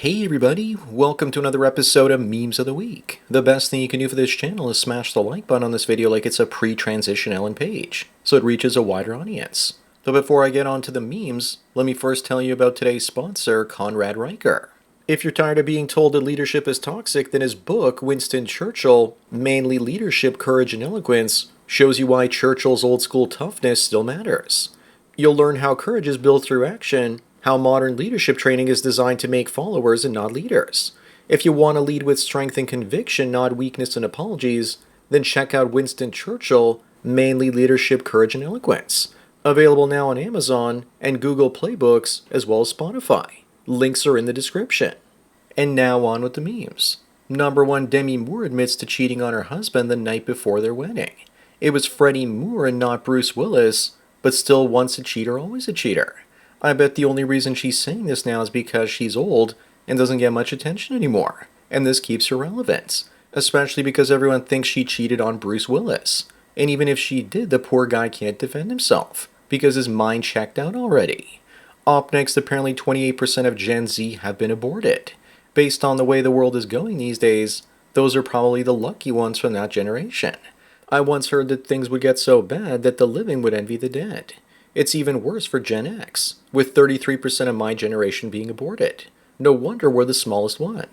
Hey everybody, welcome to another episode of Memes of the Week. The best thing you can do for this channel is smash the like button on this video like it's a pre-transition Ellen page, so it reaches a wider audience. But before I get on to the memes, let me first tell you about today's sponsor, Conrad Riker. If you're tired of being told that leadership is toxic, then his book, Winston Churchill, Manly Leadership, Courage, and Eloquence, shows you why Churchill's old-school toughness still matters. You'll learn how courage is built through action, how modern leadership training is designed to make followers and not leaders. If you want to lead with strength and conviction, not weakness and apologies, then check out Winston Churchill, Manly Leadership, Courage, and Eloquence. Available now on Amazon and Google Play Books, as well as Spotify. Links are in the description. And now on with the memes. Number 1, Demi Moore admits to cheating on her husband the night before their wedding. It was Freddie Moore and not Bruce Willis, but still once a cheater, always a cheater. I bet the only reason she's saying this now is because she's old and doesn't get much attention anymore, and this keeps her relevant, especially because everyone thinks she cheated on Bruce Willis. And even if she did, the poor guy can't defend himself, because his mind checked out already. Up next, apparently 28% of Gen Z have been aborted. Based on the way the world is going these days, those are probably the lucky ones from that generation. I once heard that things would get so bad that the living would envy the dead. It's even worse for Gen X, with 33% of my generation being aborted. No wonder we're the smallest one.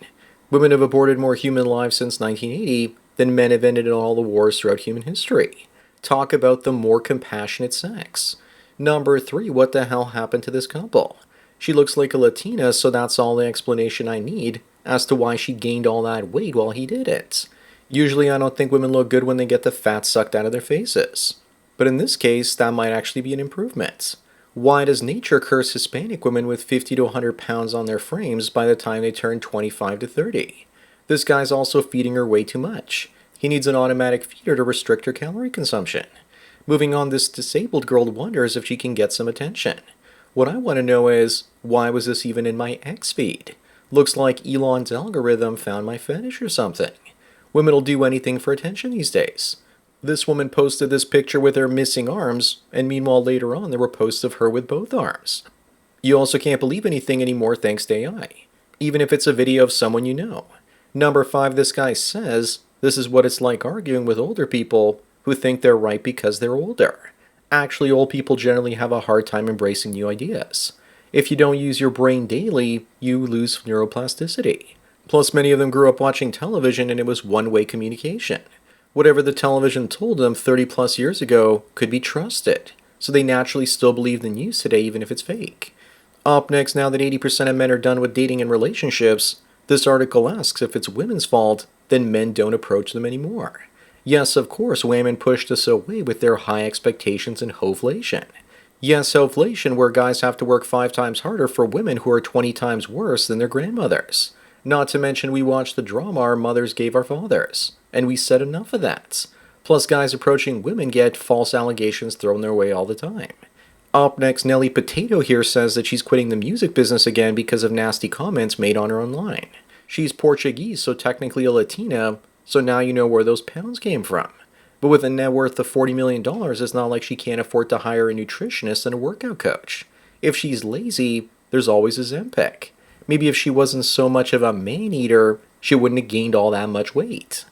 Women have aborted more human lives since 1980 than men have ended in all the wars throughout human history. Talk about the more compassionate sex. Number 3, what the hell happened to this couple? She looks like a Latina, so that's all the explanation I need as to why she gained all that weight while he didn't. Usually I don't think women look good when they get the fat sucked out of their faces. But in this case, that might actually be an improvement. Why does nature curse Hispanic women with 50 to 100 pounds on their frames by the time they turn 25 to 30? This guy's also feeding her way too much. He needs an automatic feeder to restrict her calorie consumption. Moving on, this disabled girl wonders if she can get some attention. What I want to know is, why was this even in my X feed? Looks like Elon's algorithm found my fetish or something. Women will do anything for attention these days. This woman posted this picture with her missing arms, and meanwhile later on there were posts of her with both arms. You also can't believe anything anymore thanks to AI, even if it's a video of someone you know. Number 5, this guy says, this is what it's like arguing with older people who think they're right because they're older. Actually, old people generally have a hard time embracing new ideas. If you don't use your brain daily, you lose neuroplasticity. Plus, many of them grew up watching television and it was one-way communication. Whatever the television told them 30 plus years ago could be trusted, so they naturally still believe the news today even if it's fake. Up next, now that 80% of men are done with dating and relationships, this article asks if it's women's fault, then men don't approach them anymore. Yes, of course, women pushed us away with their high expectations and hoflation. Yes, hoflation, where guys have to work 5 times harder for women who are 20 times worse than their grandmothers. Not to mention we watched the drama our mothers gave our fathers, and we said enough of that. Plus, guys approaching women get false allegations thrown their way all the time. Up next, Nelly Furtado here says that she's quitting the music business again because of nasty comments made on her online. She's Portuguese, so technically a Latina, so now you know where those pounds came from. But with a net worth of $40 million, it's not like she can't afford to hire a nutritionist and a workout coach. If she's lazy, there's always a Ozempic. Maybe if she wasn't so much of a man-eater, she wouldn't have gained all that much weight.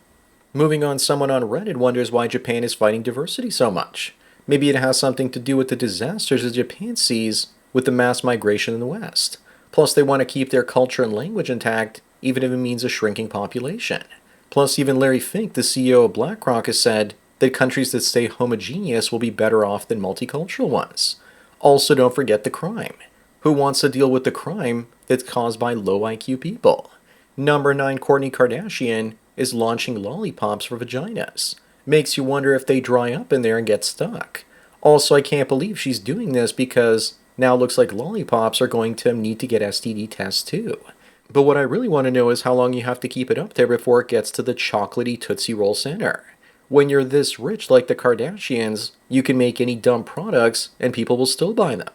Moving on, someone on Reddit wonders why Japan is fighting diversity so much. Maybe it has something to do with the disasters that Japan sees with the mass migration in the West. Plus, they want to keep their culture and language intact, even if it means a shrinking population. Plus, even Larry Fink, the CEO of BlackRock, has said that countries that stay homogeneous will be better off than multicultural ones. Also, don't forget the crime. Who wants to deal with the crime that's caused by low IQ people? Number 9, Kourtney Kardashian is launching lollipops for vaginas. Makes you wonder if they dry up in there and get stuck. Also, I can't believe she's doing this because now it looks like lollipops are going to need to get STD tests too. But what I really want to know is how long you have to keep it up there before it gets to the chocolatey Tootsie Roll center. When you're this rich like the Kardashians, you can make any dumb products and people will still buy them.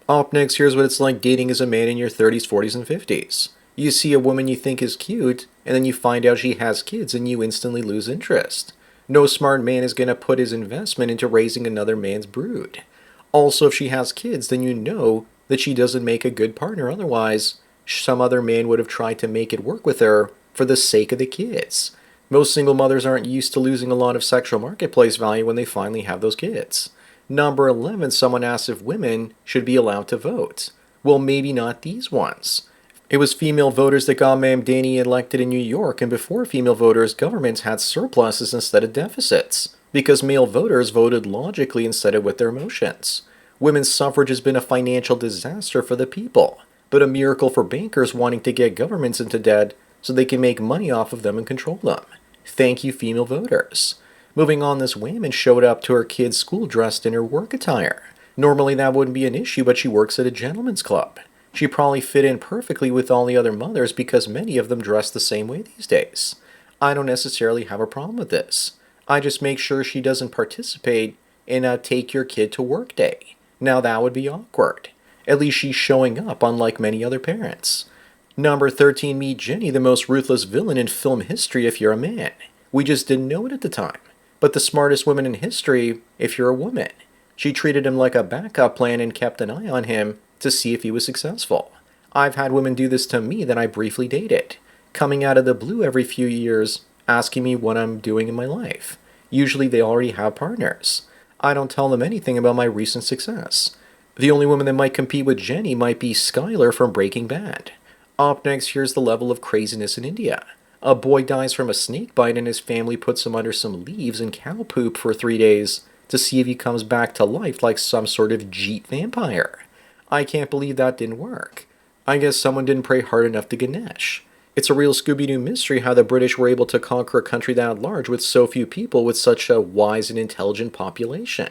Up next, here's what it's like dating as a man in your 30s, 40s, and 50s. You see a woman you think is cute, and then you find out she has kids and you instantly lose interest. No smart man is going to put his investment into raising another man's brood. Also, if she has kids, then you know that she doesn't make a good partner otherwise, some other man would have tried to make it work with her for the sake of the kids. Most single mothers aren't used to losing a lot of sexual marketplace value when they finally have those kids. Number 11, someone asked if women should be allowed to vote. Well, maybe not these ones. It was female voters that got Ma'am Danny elected in New York, and before female voters, governments had surpluses instead of deficits, because male voters voted logically instead of with their emotions. Women's suffrage has been a financial disaster for the people, but a miracle for bankers wanting to get governments into debt so they can make money off of them and control them. Thank you, female voters. Moving on, this woman showed up to her kid's school dressed in her work attire. Normally that wouldn't be an issue, but she works at a gentleman's club. She probably fit in perfectly with all the other mothers because many of them dress the same way these days. I don't necessarily have a problem with this. I just make sure she doesn't participate in a take your kid to work day. Now that would be awkward. At least she's showing up, unlike many other parents. Number 13, meet Jenny, the most ruthless villain in film history if you're a man. We just didn't know it at the time. But the smartest woman in history if you're a woman. She treated him like a backup plan and kept an eye on him to see if he was successful. I've had women do this to me that I briefly dated, coming out of the blue every few years, asking me what I'm doing in my life. Usually they already have partners. I don't tell them anything about my recent success. The only woman that might compete with Jenny might be Skylar from Breaking Bad. Up next, here's the level of craziness in India. A boy dies from a snake bite and his family puts him under some leaves and cow poop for 3 days to see if he comes back to life like some sort of Jeet vampire. I can't believe that didn't work. I guess someone didn't pray hard enough to Ganesh. It's a real Scooby-Doo mystery how the British were able to conquer a country that large with so few people with such a wise and intelligent population.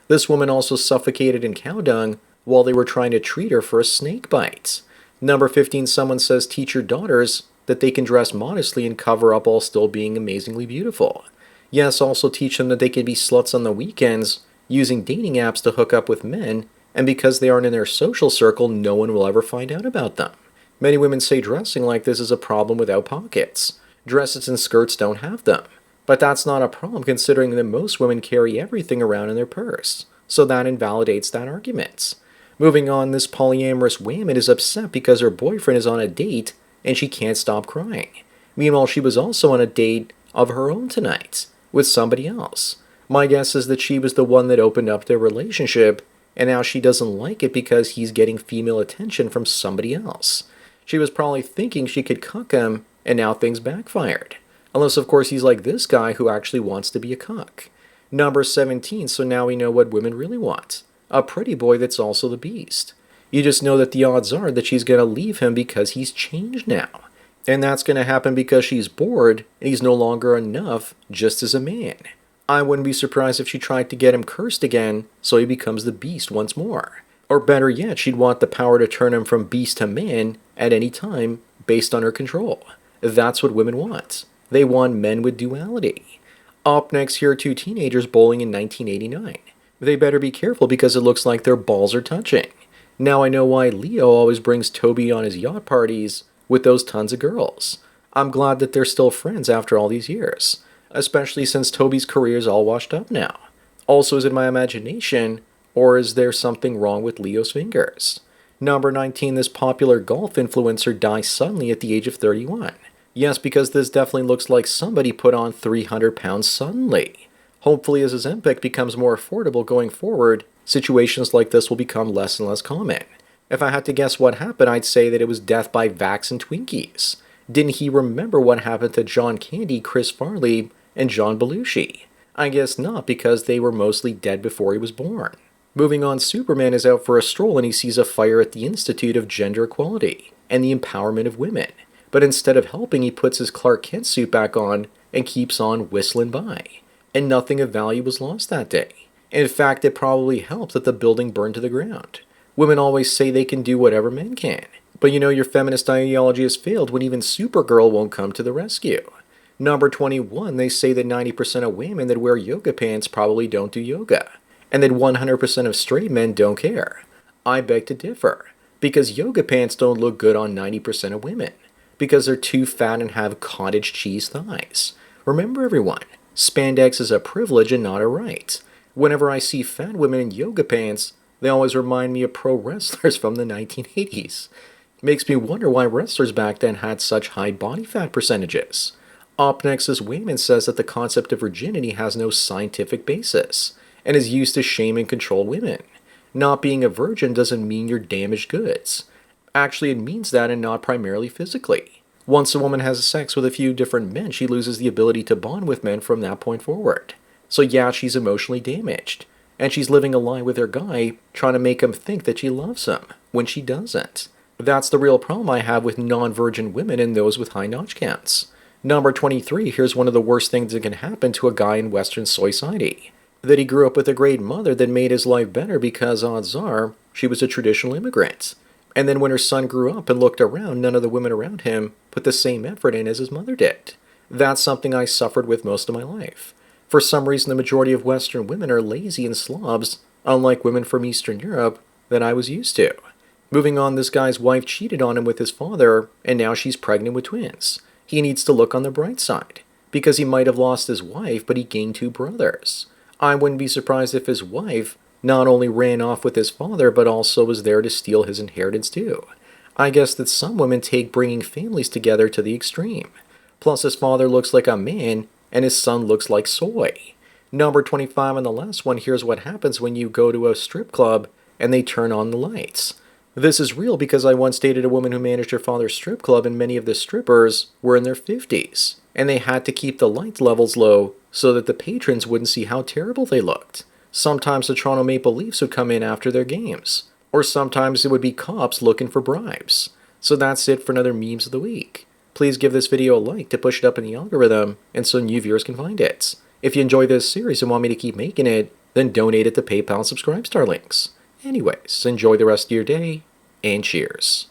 This woman also suffocated in cow dung while they were trying to treat her for a snake bite. Number 15, someone says teach your daughters that they can dress modestly and cover up while still being amazingly beautiful. Yes, also teach them that they can be sluts on the weekends using dating apps to hook up with men, and because they aren't in their social circle, no one will ever find out about them. Many women say dressing like this is a problem without pockets. Dresses and skirts don't have them. But that's not a problem considering that most women carry everything around in their purse. So that invalidates that argument. Moving on, this polyamorous woman is upset because her boyfriend is on a date and she can't stop crying. Meanwhile, she was also on a date of her own tonight with somebody else. My guess is that she was the one that opened up their relationship and now she doesn't like it because he's getting female attention from somebody else. She was probably thinking she could cuck him and now things backfired. Unless, of course, he's like this guy who actually wants to be a cuck. Number 17, so now we know what women really want. A pretty boy that's also the beast. You just know that the odds are that she's going to leave him because he's changed now. And that's going to happen because she's bored and he's no longer enough just as a man. I wouldn't be surprised if she tried to get him cursed again so he becomes the beast once more. Or better yet, she'd want the power to turn him from beast to man at any time based on her control. That's what women want. They want men with duality. Up next, here are two teenagers bowling in 1989. They better be careful because it looks like their balls are touching. Now I know why Leo always brings Toby on his yacht parties with those tons of girls. I'm glad that they're still friends after all these years, especially since Toby's career is all washed up now. Also, is it my imagination, or is there something wrong with Leo's fingers? Number 19, this popular golf influencer dies suddenly at the age of 31. Yes, because this definitely looks like somebody put on 300 pounds suddenly. Hopefully, as Ozempic becomes more affordable going forward, situations like this will become less and less common. If I had to guess what happened, I'd say that it was death by Vax and Twinkies. Didn't he remember what happened to John Candy, Chris Farley, and John Belushi? I guess not, because they were mostly dead before he was born. Moving on, Superman is out for a stroll and he sees a fire at the Institute of Gender Equality and the Empowerment of Women. But instead of helping, he puts his Clark Kent suit back on and keeps on whistling by. And nothing of value was lost that day. In fact, it probably helped that the building burned to the ground. Women always say they can do whatever men can. But you know your feminist ideology has failed when even Supergirl won't come to the rescue. Number 21, they say that 90% of women that wear yoga pants probably don't do yoga. And that 100% of straight men don't care. I beg to differ. Because yoga pants don't look good on 90% of women. Because they're too fat and have cottage cheese thighs. Remember everyone, spandex is a privilege and not a right. Whenever I see fat women in yoga pants, they always remind me of pro wrestlers from the 1980s. Makes me wonder why wrestlers back then had such high body fat percentages. Up next is Wayman says that the concept of virginity has no scientific basis and is used to shame and control women. Not being a virgin doesn't mean you're damaged goods. Actually, it means that, and not primarily physically. Once a woman has sex with a few different men, she loses the ability to bond with men from that point forward. So yeah, she's emotionally damaged. And she's living a lie with her guy, trying to make him think that she loves him, when she doesn't. That's the real problem I have with non-virgin women and those with high notch counts. Number 23, here's one of the worst things that can happen to a guy in Western society. That he grew up with a great mother that made his life better because, odds are, she was a traditional immigrant. And then when her son grew up and looked around, none of the women around him put the same effort in as his mother did. That's something I suffered with most of my life. For some reason, the majority of Western women are lazy and slobs, unlike women from Eastern Europe that I was used to. Moving on, this guy's wife cheated on him with his father, and now she's pregnant with twins. He needs to look on the bright side, because he might have lost his wife, but he gained two brothers. I wouldn't be surprised if his wife not only ran off with his father, but also was there to steal his inheritance too. I guess that some women take bringing families together to the extreme. Plus, his father looks like a man, and his son looks like soy. Number 25 on the last one, here's what happens when you go to a strip club and they turn on the lights. This is real because I once dated a woman who managed her father's strip club, and many of the strippers were in their 50s, and they had to keep the light levels low so that the patrons wouldn't see how terrible they looked. Sometimes the Toronto Maple Leafs would come in after their games, or sometimes it would be cops looking for bribes. So that's it for another Memes of the Week. Please give this video a like to push it up in the algorithm and so new viewers can find it. If you enjoy this series and want me to keep making it, then donate it to PayPal and Subscribestar links. Anyways, enjoy the rest of your day, and cheers.